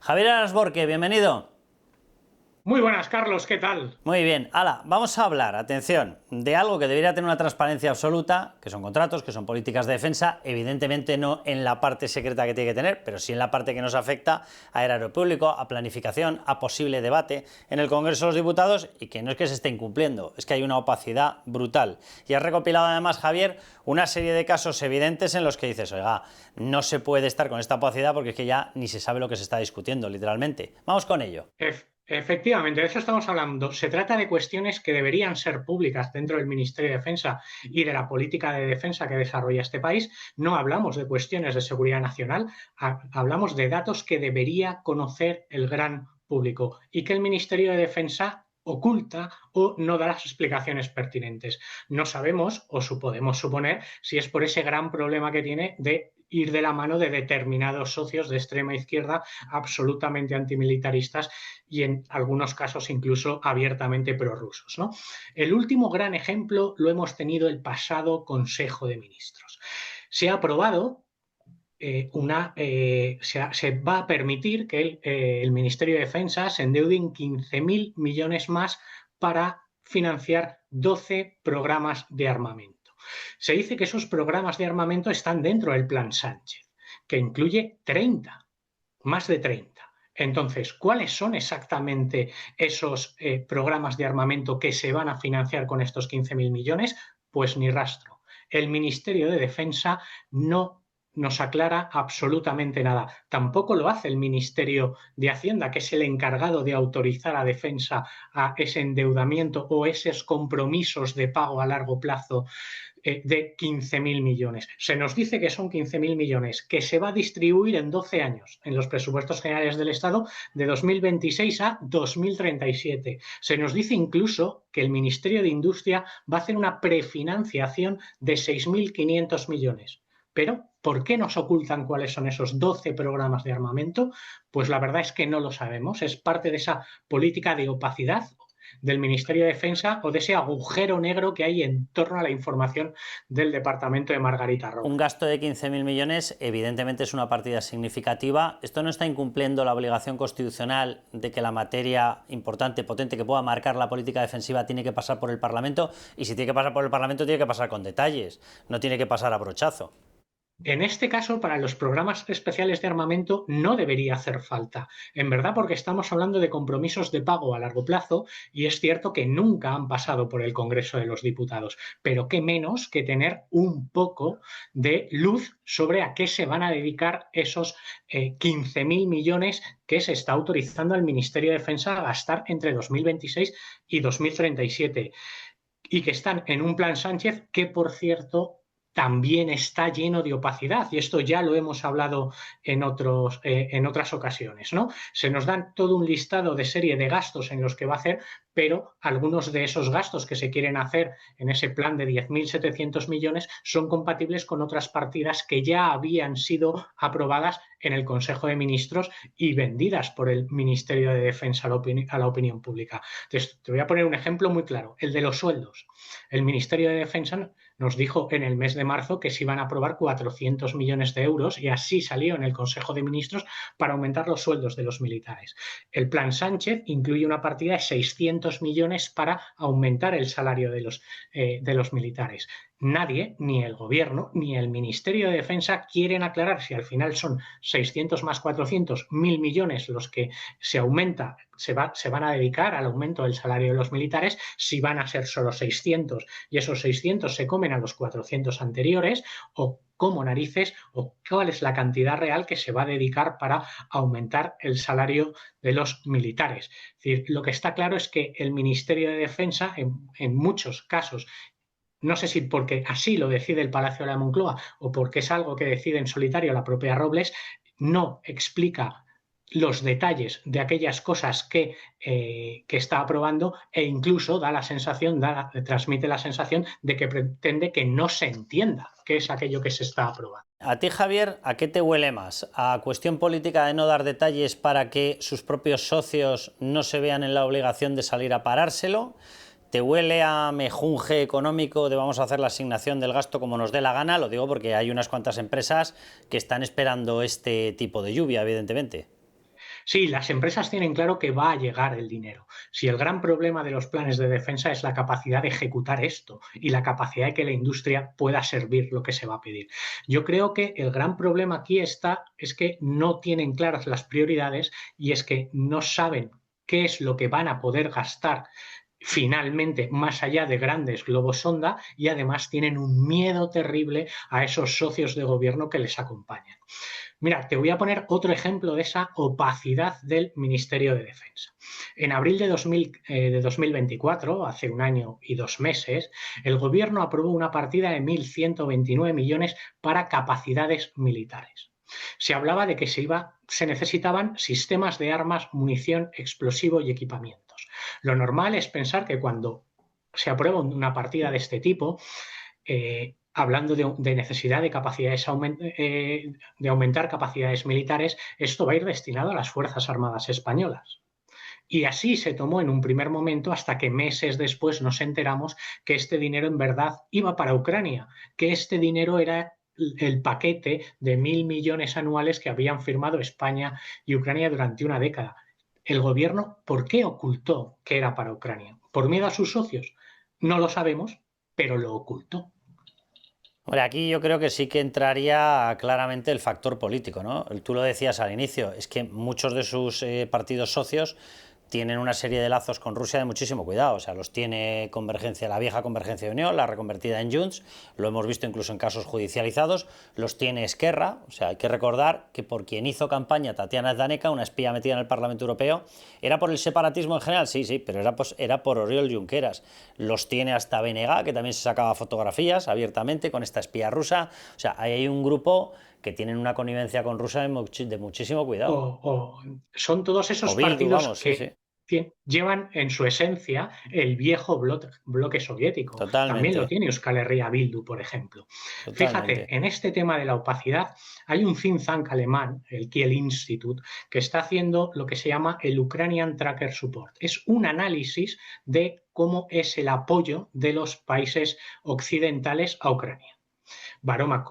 Javier Arasborque, bienvenido. Muy buenas, Carlos, ¿qué tal? Muy bien, vamos a hablar, atención, de algo que debería tener una transparencia absoluta, que son contratos, que son políticas de defensa, evidentemente no en la parte secreta que tiene que tener, pero sí en la parte que nos afecta a erario público, a planificación, a posible debate en el Congreso de los Diputados, y que no es que se esté incumpliendo, es que hay una opacidad brutal. Y has recopilado además, Javier, una serie de casos evidentes en los que dices, oiga, no se puede estar con esta opacidad porque es que ya ni se sabe lo que se está discutiendo, literalmente. Vamos con ello. Efectivamente, de eso estamos hablando. Se trata de cuestiones que deberían ser públicas dentro del Ministerio de Defensa y de la política de defensa que desarrolla este país. No hablamos de cuestiones de seguridad nacional, hablamos de datos que debería conocer el gran público y que el Ministerio de Defensa oculta o no da las explicaciones pertinentes. No sabemos o podemos suponer si es por ese gran problema que tiene de ir de la mano de determinados socios de extrema izquierda absolutamente antimilitaristas y en algunos casos incluso abiertamente prorrusos, ¿no? El último gran ejemplo lo hemos tenido el pasado Consejo de Ministros. Se ha aprobado se va a permitir que el Ministerio de Defensa se endeude en 15.000 millones más para financiar 12 programas de armamento. Se dice que esos programas de armamento están dentro del Plan Sánchez, que incluye 30, más de 30. Entonces, ¿cuáles son exactamente esos programas de armamento que se van a financiar con estos 15.000 millones? Pues ni rastro. El Ministerio de Defensa no nos aclara absolutamente nada. Tampoco lo hace el Ministerio de Hacienda, que es el encargado de autorizar a Defensa a ese endeudamiento o esos compromisos de pago a largo plazo de 15.000 millones. Se nos dice que son 15.000 millones, que se va a distribuir en 12 años en los presupuestos generales del Estado de 2026 a 2037. Se nos dice incluso que el Ministerio de Industria va a hacer una prefinanciación de 6.500 millones. Pero, ¿por qué nos ocultan cuáles son esos 12 programas de armamento? Pues la verdad es que no lo sabemos. Es parte de esa política de opacidad del Ministerio de Defensa o de ese agujero negro que hay en torno a la información del departamento de Margarita Robles. Un gasto de 15.000 millones evidentemente es una partida significativa. ¿Esto no está incumpliendo la obligación constitucional de que la materia importante, potente, que pueda marcar la política defensiva tiene que pasar por el Parlamento? Y si tiene que pasar por el Parlamento tiene que pasar con detalles, no tiene que pasar a brochazo. En este caso, para los programas especiales de armamento no debería hacer falta, en verdad, porque estamos hablando de compromisos de pago a largo plazo y es cierto que nunca han pasado por el Congreso de los Diputados, pero qué menos que tener un poco de luz sobre a qué se van a dedicar esos 15.000 millones que se está autorizando al Ministerio de Defensa a gastar entre 2026 y 2037 y que están en un plan Sánchez que, por cierto, también está lleno de opacidad, y esto ya lo hemos hablado en otras ocasiones, ¿no? Se nos dan todo un listado de serie de gastos en los que va a hacer, pero algunos de esos gastos que se quieren hacer en ese plan de 10.700 millones son compatibles con otras partidas que ya habían sido aprobadas en el Consejo de Ministros y vendidas por el Ministerio de Defensa a la opinión pública. Entonces, te voy a poner un ejemplo muy claro, el de los sueldos. El Ministerio de Defensa nos dijo en el mes de marzo que se iban a aprobar 400 millones de euros y así salió en el Consejo de Ministros para aumentar los sueldos de los militares. El plan Sánchez incluye una partida de 600 millones para aumentar el salario de los militares. Nadie, ni el Gobierno, ni el Ministerio de Defensa quieren aclarar si al final son 600 más 400, 1.000 millones los que se van a dedicar al aumento del salario de los militares, si van a ser solo 600 y esos 600 se comen a los 400 anteriores, o cómo narices, o cuál es la cantidad real que se va a dedicar para aumentar el salario de los militares. Es decir, lo que está claro es que el Ministerio de Defensa, en muchos casos, no sé si porque así lo decide el Palacio de la Moncloa o porque es algo que decide en solitario la propia Robles, no explica los detalles de aquellas cosas que está aprobando e incluso transmite la sensación de que pretende que no se entienda qué es aquello que se está aprobando. A ti, Javier, ¿a qué te huele más? ¿A cuestión política de no dar detalles para que sus propios socios no se vean en la obligación de salir a parárselo? ¿Te huele a mejunje económico de vamos a hacer la asignación del gasto como nos dé la gana? Lo digo porque hay unas cuantas empresas que están esperando este tipo de lluvia, evidentemente. Sí, las empresas tienen claro que va a llegar el dinero. Si el gran problema de los planes de defensa es la capacidad de ejecutar esto y la capacidad de que la industria pueda servir lo que se va a pedir. Yo creo que el gran problema aquí es que no tienen claras las prioridades y es que no saben qué es lo que van a poder gastar finalmente más allá de grandes globos sonda y además tienen un miedo terrible a esos socios de gobierno que les acompañan. Mira, te voy a poner otro ejemplo de esa opacidad del Ministerio de Defensa. En abril de 2024, hace un año y 2 meses, el gobierno aprobó una partida de 1.129 millones para capacidades militares. Se hablaba de que se necesitaban sistemas de armas, munición, explosivo y equipamientos. Lo normal es pensar que cuando se aprueba una partida de este tipo, hablando de necesidad de capacidades de aumentar capacidades militares, esto va a ir destinado a las Fuerzas Armadas españolas. Y así se tomó en un primer momento hasta que meses después nos enteramos que este dinero en verdad iba para Ucrania, que este dinero era el paquete de 1.000 millones anuales que habían firmado España y Ucrania durante una década. El gobierno, ¿por qué ocultó que era para Ucrania? ¿Por miedo a sus socios? No lo sabemos, pero lo ocultó. Bueno, aquí yo creo que sí que entraría claramente el factor político, ¿no? Tú lo decías al inicio, es que muchos de sus partidos socios tienen una serie de lazos con Rusia de muchísimo cuidado, o sea, los tiene Convergencia, la vieja Convergencia de Unión, la reconvertida en Junts, lo hemos visto incluso en casos judicializados, los tiene Esquerra, o sea, hay que recordar que por quien hizo campaña Tatiana Zdaneka, una espía metida en el Parlamento Europeo, era por el separatismo en general, sí, pero era por Oriol Junqueras, los tiene hasta BNG, que también se sacaba fotografías abiertamente con esta espía rusa, o sea, ahí hay un grupo que tienen una connivencia con Rusia de muchísimo cuidado. Son todos esos O Bildu, partidos vamos, sí. que llevan en su esencia el viejo bloque soviético. También lo Totalmente, tiene Euskal Herria Bildu, por ejemplo. Fíjate, totalmente. en este tema de la opacidad hay un think tank alemán, el Kiel Institute, que está haciendo lo que se llama el Ukrainian Tracker Support. Es un análisis de cómo es el apoyo de los países occidentales a Ucrania. Baroma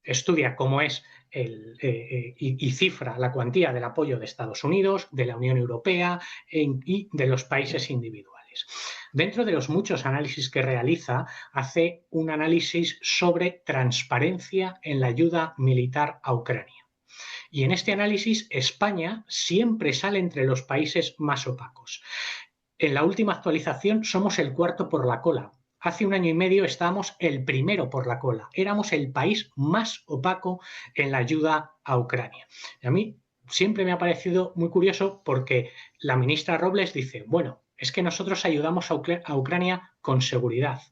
estudia cómo es y cifra la cuantía del apoyo de Estados Unidos, de la Unión Europea y de los países individuales. Dentro de los muchos análisis que realiza, hace un análisis sobre transparencia en la ayuda militar a Ucrania. Y en este análisis, España siempre sale entre los países más opacos. En la última actualización somos el cuarto por la cola. Hace un año y medio estábamos el primero por la cola. Éramos el país más opaco en la ayuda a Ucrania. Y a mí siempre me ha parecido muy curioso porque la ministra Robles dice, bueno, es que nosotros ayudamos a Ucrania con seguridad,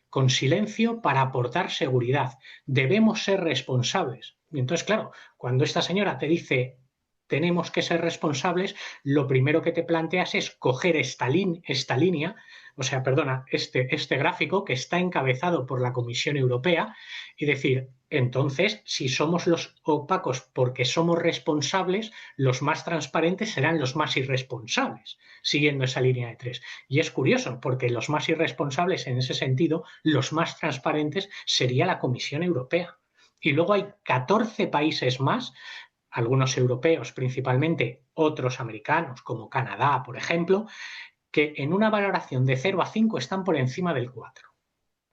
con silencio para aportar seguridad. Debemos ser responsables. Y entonces, claro, cuando esta señora te dice tenemos que ser responsables, lo primero que te planteas es coger esta línea, o sea, perdona, este gráfico que está encabezado por la Comisión Europea y decir, entonces, si somos los opacos porque somos responsables, los más transparentes serán los más irresponsables, siguiendo esa línea de tres. Y es curioso, porque los más irresponsables en ese sentido, los más transparentes sería la Comisión Europea. Y luego hay 14 países más, algunos europeos principalmente, otros americanos como Canadá, por ejemplo, que en una valoración de 0 a 5 están por encima del 4.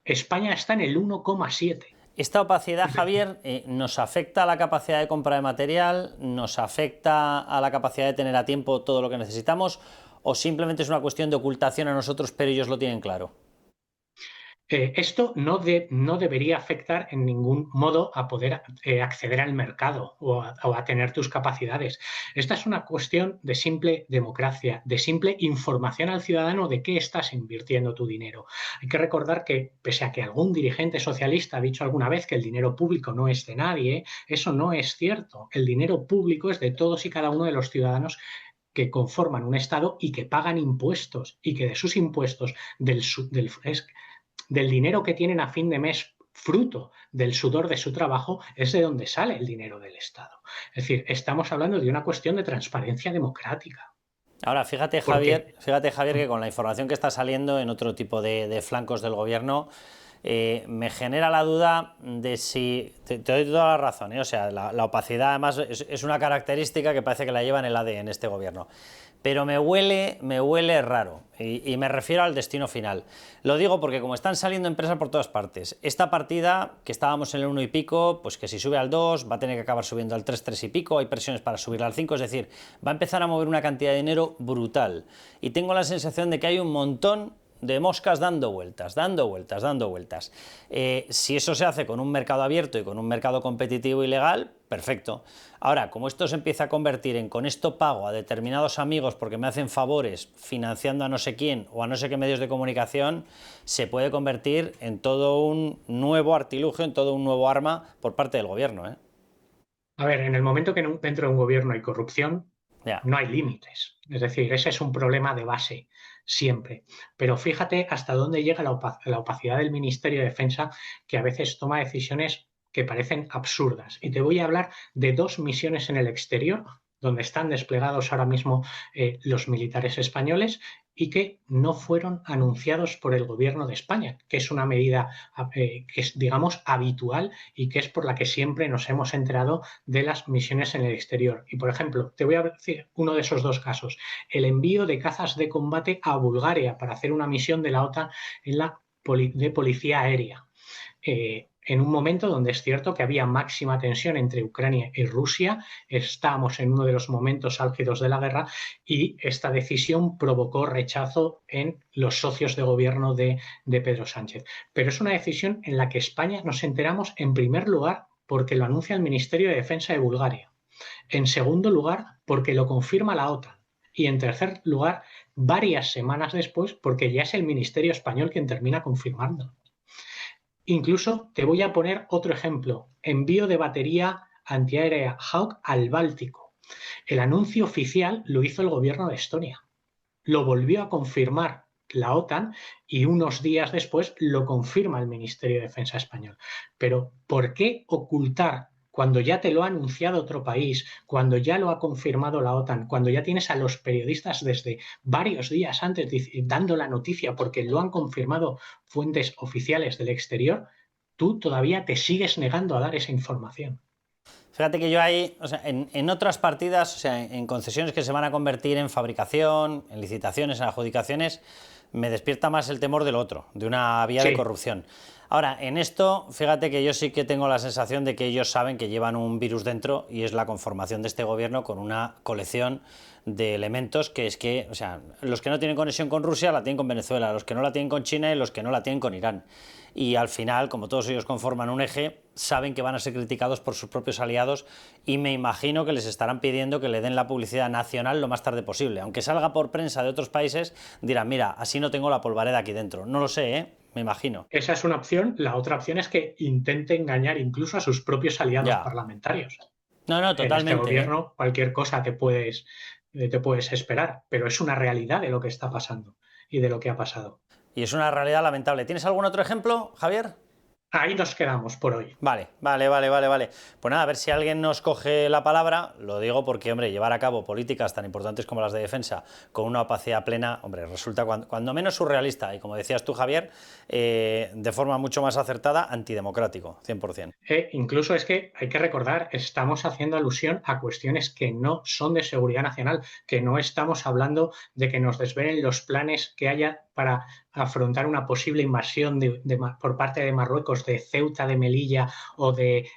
España está en el 1,7. Esta opacidad, Javier, nos afecta a la capacidad de compra de material, nos afecta a la capacidad de tener a tiempo todo lo que necesitamos, o simplemente es una cuestión de ocultación a nosotros, pero ellos lo tienen claro. Esto no debería afectar en ningún modo a poder acceder al mercado o a tener tus capacidades. Esta es una cuestión de simple democracia, de simple información al ciudadano de qué estás invirtiendo tu dinero. Hay que recordar que, pese a que algún dirigente socialista ha dicho alguna vez que el dinero público no es de nadie, eso no es cierto. El dinero público es de todos y cada uno de los ciudadanos que conforman un Estado y que pagan impuestos y que de sus impuestos, del dinero que tienen a fin de mes fruto del sudor de su trabajo, es de donde sale el dinero del Estado. Es decir, estamos hablando de una cuestión de transparencia democrática. Ahora, fíjate, Javier, que con la información que está saliendo en otro tipo de flancos del gobierno, me genera la duda de si... Te doy toda la razón, ¿eh? O sea, la opacidad además es una característica que parece que la lleva en el ADN este gobierno. Pero me huele raro, y me refiero al destino final. Lo digo porque como están saliendo empresas por todas partes, esta partida, que estábamos en el 1 y pico, pues que si sube al 2, va a tener que acabar subiendo al 3, 3 y pico, hay presiones para subirla al 5, es decir, va a empezar a mover una cantidad de dinero brutal. Y tengo la sensación de que hay un montón de moscas dando vueltas. Si eso se hace con un mercado abierto y con un mercado competitivo y legal, perfecto. Ahora, como esto se empieza a convertir en con esto pago a determinados amigos porque me hacen favores financiando a no sé quién o a no sé qué medios de comunicación, se puede convertir en todo un nuevo artilugio, en todo un nuevo arma por parte del gobierno, ¿eh? A ver, en el momento que dentro de un gobierno hay corrupción, no hay límites. Es decir, ese es un problema de base, siempre. Pero fíjate hasta dónde llega la opacidad del Ministerio de Defensa, que a veces toma decisiones que parecen absurdas. Y te voy a hablar de 2 misiones en el exterior, donde están desplegados ahora mismo los militares españoles y que no fueron anunciados por el gobierno de España, que es una medida que es, digamos, habitual y que es por la que siempre nos hemos enterado de las misiones en el exterior. Y, por ejemplo, te voy a decir uno de esos 2 casos, el envío de cazas de combate a Bulgaria para hacer una misión de la OTAN en de policía aérea. En un momento donde es cierto que había máxima tensión entre Ucrania y Rusia, estábamos en uno de los momentos álgidos de la guerra y esta decisión provocó rechazo en los socios de gobierno de Pedro Sánchez. Pero es una decisión en la que España nos enteramos en primer lugar porque lo anuncia el Ministerio de Defensa de Bulgaria, en segundo lugar porque lo confirma la OTAN y en tercer lugar varias semanas después porque ya es el Ministerio español quien termina confirmando. Incluso te voy a poner otro ejemplo, envío de batería antiaérea Hawk al Báltico. El anuncio oficial lo hizo el gobierno de Estonia. Lo volvió a confirmar la OTAN y unos días después lo confirma el Ministerio de Defensa español. Pero ¿por qué ocultar cuando ya te lo ha anunciado otro país, cuando ya lo ha confirmado la OTAN, cuando ya tienes a los periodistas desde varios días antes dando la noticia porque lo han confirmado fuentes oficiales del exterior, tú todavía te sigues negando a dar esa información? Fíjate que yo ahí, o sea, en otras partidas, o sea, en concesiones que se van a convertir en fabricación, en licitaciones, en adjudicaciones, me despierta más el temor del otro, de una vía de corrupción. Ahora, en esto, fíjate que yo sí que tengo la sensación de que ellos saben que llevan un virus dentro y es la conformación de este gobierno con una colección de elementos que es que, o sea, los que no tienen conexión con Rusia la tienen con Venezuela, los que no la tienen con China y los que no la tienen con Irán. Y al final, como todos ellos conforman un eje, saben que van a ser criticados por sus propios aliados y me imagino que les estarán pidiendo que le den la publicidad nacional lo más tarde posible. Aunque salga por prensa de otros países, dirán, mira, así no tengo la polvareda aquí dentro. No lo sé, ¿eh? Me imagino. Esa es una opción. La otra opción es que intente engañar incluso a sus propios aliados parlamentarios. No, totalmente. En este gobierno cualquier cosa te puedes esperar, pero es una realidad de lo que está pasando y de lo que ha pasado. Y es una realidad lamentable. ¿Tienes algún otro ejemplo, Javier? Ahí nos quedamos por hoy. Vale. Pues nada, a ver si alguien nos coge la palabra. Lo digo porque, hombre, llevar a cabo políticas tan importantes como las de defensa con una opacidad plena, hombre, resulta cuando menos surrealista y, como decías tú, Javier, de forma mucho más acertada, antidemocrático, 100%. Incluso es que hay que recordar, estamos haciendo alusión a cuestiones que no son de seguridad nacional, que no estamos hablando de que nos desvelen los planes que haya para afrontar una posible invasión por parte de Marruecos de Ceuta, de Melilla o de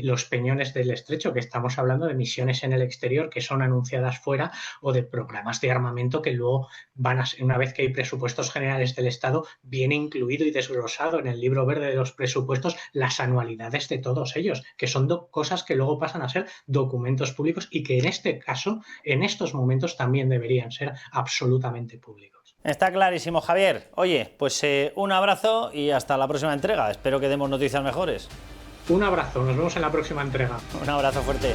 los Peñones del Estrecho, que estamos hablando de misiones en el exterior que son anunciadas fuera o de programas de armamento que luego van a ser, una vez que hay presupuestos generales del Estado, viene incluido y desglosado en el libro verde de los presupuestos las anualidades de todos ellos, que son cosas que luego pasan a ser documentos públicos y que en este caso, en estos momentos, también deberían ser absolutamente públicos. Está clarísimo, Javier. Oye, pues un abrazo y hasta la próxima entrega. Espero que demos noticias mejores. Un abrazo, nos vemos en la próxima entrega. Un abrazo fuerte.